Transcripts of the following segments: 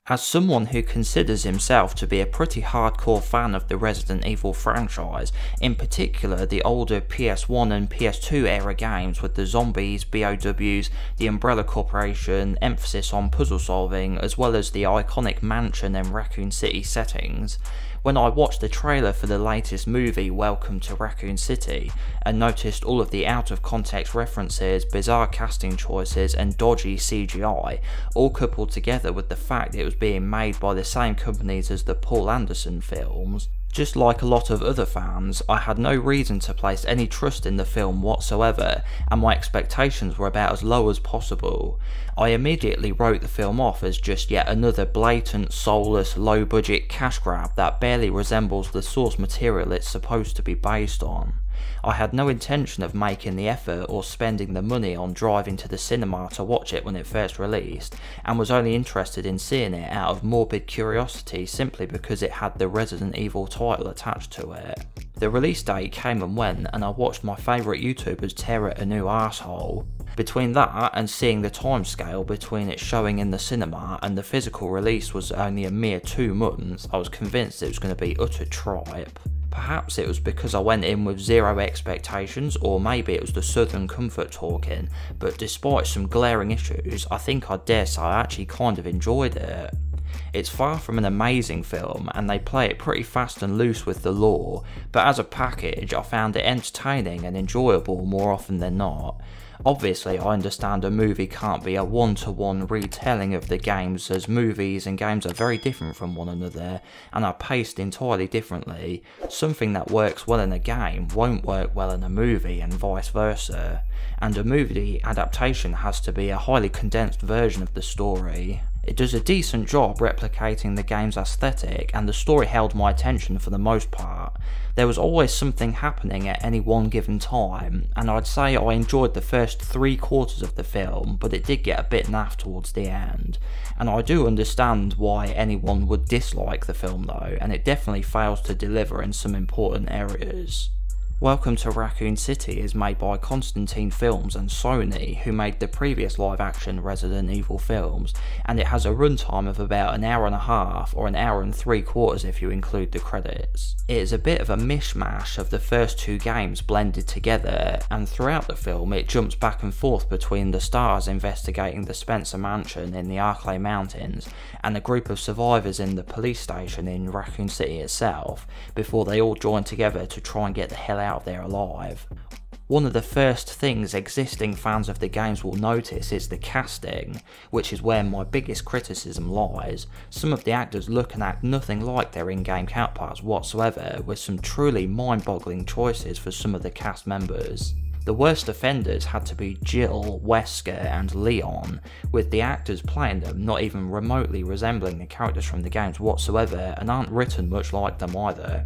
As someone who considers himself to be a pretty hardcore fan of the Resident Evil franchise, in particular the older PS1 and PS2 era games with the zombies, BOWs, the Umbrella Corporation, emphasis on puzzle solving, as well as the iconic mansion and Raccoon City settings, when I watched the trailer for the latest movie Welcome to Raccoon City and noticed all of the out of context references, bizarre casting choices and dodgy CGI, all coupled together with the fact it was being made by the same companies as the Paul Anderson films, just like a lot of other fans, I had no reason to place any trust in the film whatsoever, and my expectations were about as low as possible. I immediately wrote the film off as just yet another blatant, soulless, low-budget cash grab that barely resembles the source material it's supposed to be based on. I had no intention of making the effort or spending the money on driving to the cinema to watch it when it first released, and was only interested in seeing it out of morbid curiosity simply because it had the Resident Evil title attached to it. The release date came and went, and I watched my favourite YouTubers tear it a new arsehole. Between that and seeing the timescale between it showing in the cinema and the physical release was only a mere 2 months, I was convinced it was going to be utter tripe. Perhaps it was because I went in with zero expectations, or maybe it was the Southern comfort talking, but despite some glaring issues, I think I dare say I actually kind of enjoyed it. It's far from an amazing film, and they play it pretty fast and loose with the lore, but as a package I found it entertaining and enjoyable more often than not. Obviously, I understand a movie can't be a one-to-one retelling of the games, as movies and games are very different from one another and are paced entirely differently. Something that works well in a game won't work well in a movie and vice versa, and a movie adaptation has to be a highly condensed version of the story. It does a decent job replicating the game's aesthetic, and the story held my attention for the most part. There was always something happening at any one given time, and I'd say I enjoyed the first 3/4 of the film, but it did get a bit naff towards the end. And I do understand why anyone would dislike the film though, and it definitely fails to deliver in some important areas. Welcome to Raccoon City is made by Constantin Films and Sony, who made the previous live-action Resident Evil films, and it has a runtime of about an hour and a half, or an hour and 3/4 if you include the credits. It is a bit of a mishmash of the first 2 games blended together, and throughout the film it jumps back and forth between the stars investigating the Spencer Mansion in the Arklay Mountains, and a group of survivors in the police station in Raccoon City itself, before they all join together to try and get the hell out there alive. One of the first things existing fans of the games will notice is the casting, which is where my biggest criticism lies. Some of the actors look and act nothing like their in-game counterparts whatsoever, with some truly mind-boggling choices for some of the cast members. The worst offenders had to be Jill, Wesker and Leon, with the actors playing them not even remotely resembling the characters from the games whatsoever, and aren't written much like them either.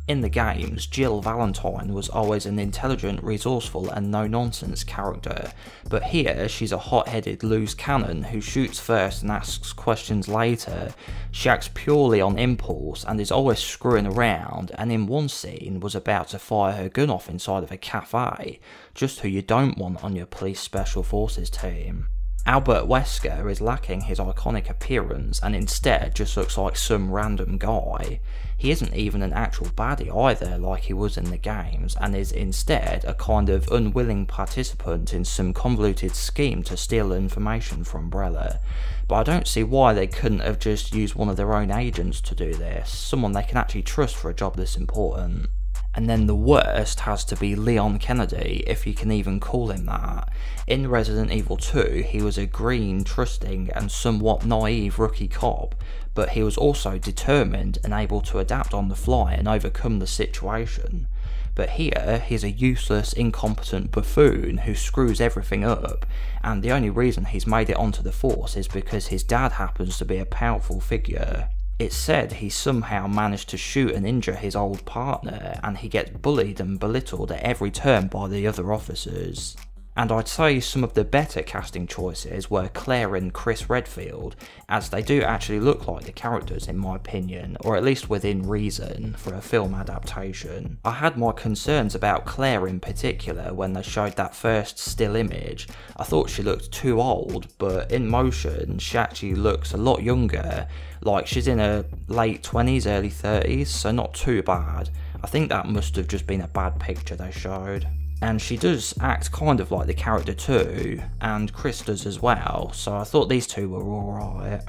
In the games, Jill Valentine was always an intelligent, resourceful and no-nonsense character, but here she's a hot-headed loose cannon who shoots first and asks questions later. She acts purely on impulse and is always screwing around, and in one scene was about to fire her gun off inside of a cafe, just who you don't want on your police special forces team. Albert Wesker is lacking his iconic appearance and instead just looks like some random guy. He isn't even an actual baddie either like he was in the games, and is instead a kind of unwilling participant in some convoluted scheme to steal information from Umbrella. But I don't see why they couldn't have just used one of their own agents to do this, someone they can actually trust for a job this important. And then the worst has to be Leon Kennedy, if you can even call him that. In Resident Evil 2, he was a green, trusting and somewhat naive rookie cop, but he was also determined and able to adapt on the fly and overcome the situation. But here, he's a useless, incompetent buffoon who screws everything up, and the only reason he's made it onto the force is because his dad happens to be a powerful figure. It's said he somehow managed to shoot and injure his old partner, and he gets bullied and belittled at every turn by the other officers. And I'd say some of the better casting choices were Claire and Chris Redfield, as they do actually look like the characters in my opinion, or at least within reason, for a film adaptation. I had my concerns about Claire in particular when they showed that first still image. I thought she looked too old, but in motion she actually looks a lot younger, like she's in her late 20s, early 30s, so not too bad. I think that must have just been a bad picture they showed. And she does act kind of like the character too, and Chris does as well, so I thought these two were alright.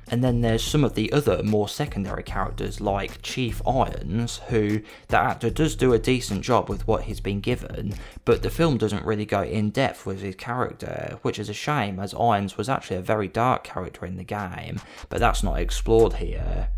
And then there's some of the other more secondary characters like Chief Irons, who the actor does do a decent job with what he's been given, but the film doesn't really go in depth with his character, which is a shame as Irons was actually a very dark character in the game, but that's not explored here.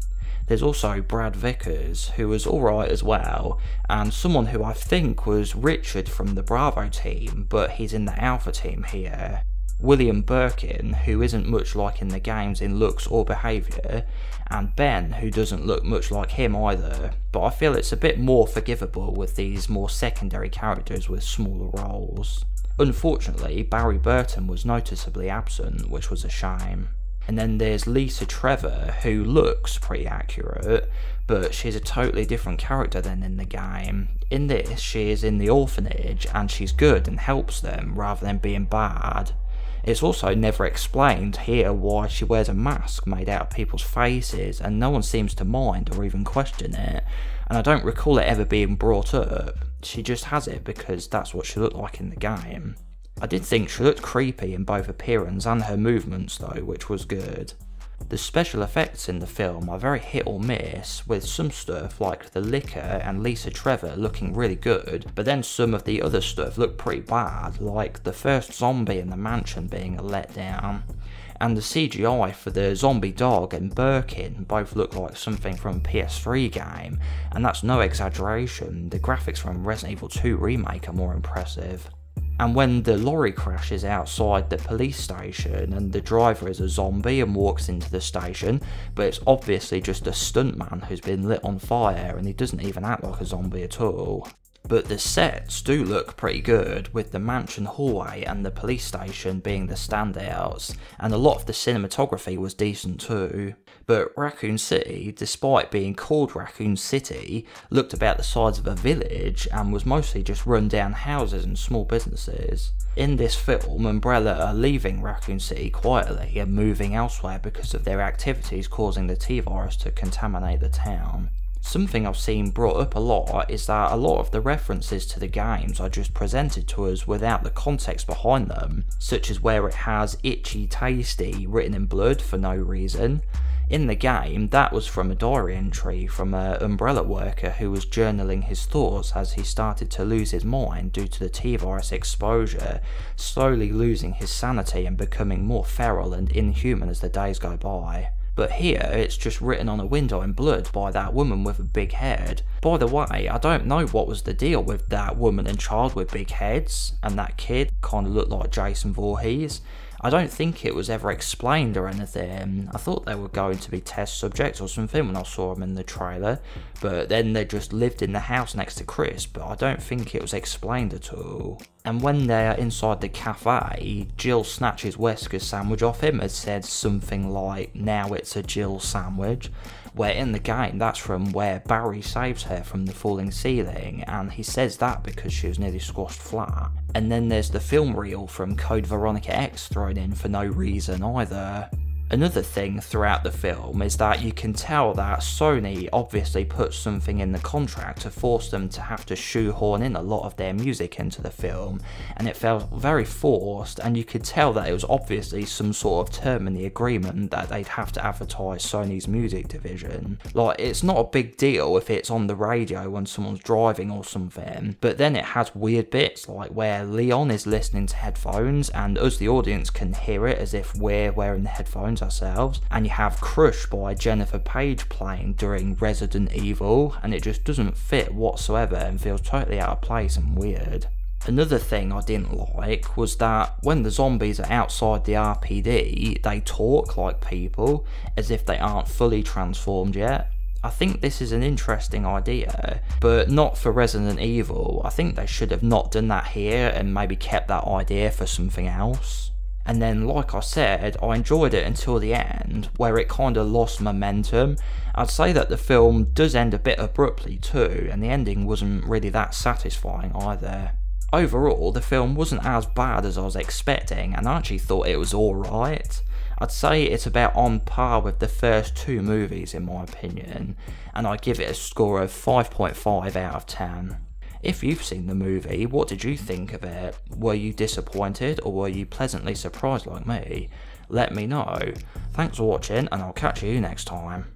There's also Brad Vickers, who was alright as well, and someone who I think was Richard from the Bravo team, but he's in the Alpha team here. William Birkin, who isn't much like in the games in looks or behaviour, and Ben, who doesn't look much like him either, but I feel it's a bit more forgivable with these more secondary characters with smaller roles. Unfortunately, Barry Burton was noticeably absent, which was a shame. And then there's Lisa Trevor, who looks pretty accurate, but she's a totally different character than in the game. In this, she is in the orphanage, and she's good and helps them, rather than being bad. It's also never explained here why she wears a mask made out of people's faces, and no one seems to mind or even question it, and I don't recall it ever being brought up. She just has it because that's what she looked like in the game. I did think she looked creepy in both appearance and her movements though, which was good. The special effects in the film are very hit or miss, with some stuff like the liquor and Lisa Trevor looking really good, but then some of the other stuff looked pretty bad, like the first zombie in the mansion being a letdown. And the CGI for the zombie dog and Birkin both look like something from a PS3 game, and that's no exaggeration, the graphics from Resident Evil 2 Remake are more impressive. And when the lorry crashes outside the police station and the driver is a zombie and walks into the station, but it's obviously just a stuntman who's been lit on fire and he doesn't even act like a zombie at all. But the sets do look pretty good, with the mansion hallway and the police station being the standouts, and a lot of the cinematography was decent too. But Raccoon City, despite being called Raccoon City, looked about the size of a village and was mostly just run down houses and small businesses. In this film, Umbrella are leaving Raccoon City quietly and moving elsewhere because of their activities causing the T-virus to contaminate the town. Something I've seen brought up a lot is that a lot of the references to the games are just presented to us without the context behind them, such as where it has Itchy Tasty written in blood for no reason. In the game, that was from a diary entry from an Umbrella worker who was journaling his thoughts as he started to lose his mind due to the T-virus exposure, slowly losing his sanity and becoming more feral and inhuman as the days go by. But here, it's just written on a window in blood by that woman with a big head. By the way, I don't know what was the deal with that woman and child with big heads, and that kid kind of looked like Jason Voorhees. I don't think it was ever explained or anything. I thought they were going to be test subjects or something when I saw them in the trailer, but then they just lived in the house next to Chris, but I don't think it was explained at all. And when they're inside the cafe, Jill snatches Wesker's sandwich off him and said something like, "Now it's a Jill sandwich," where in the game that's from where Barry saves her from the falling ceiling, and he says that because she was nearly squashed flat. And then there's the film reel from Code Veronica X thrown in for no reason either. Another thing throughout the film is that you can tell that Sony obviously put something in the contract to force them to have to shoehorn in a lot of their music into the film, and it felt very forced, and you could tell that it was obviously some sort of term in the agreement that they'd have to advertise Sony's music division. Like, it's not a big deal if it's on the radio when someone's driving or something, but then it has weird bits like where Leon is listening to headphones and us the audience can hear it as if we're wearing the headphones ourselves, and you have Crush by Jennifer Page playing during Resident Evil, and it just doesn't fit whatsoever and feels totally out of place and weird. Another thing I didn't like was that when the zombies are outside the RPD, they talk like people, as if they aren't fully transformed yet. I think this is an interesting idea, but not for Resident Evil. I think they should have not done that here and maybe kept that idea for something else. And then, like I said, I enjoyed it until the end, where it kind of lost momentum. I'd say that the film does end a bit abruptly too, and the ending wasn't really that satisfying either. Overall, the film wasn't as bad as I was expecting, and I actually thought it was alright. I'd say it's about on par with the first two movies in my opinion, and I give it a score of 5.5 out of 10. If you've seen the movie, what did you think of it? Were you disappointed or were you pleasantly surprised like me? Let me know. Thanks for watching and I'll catch you next time.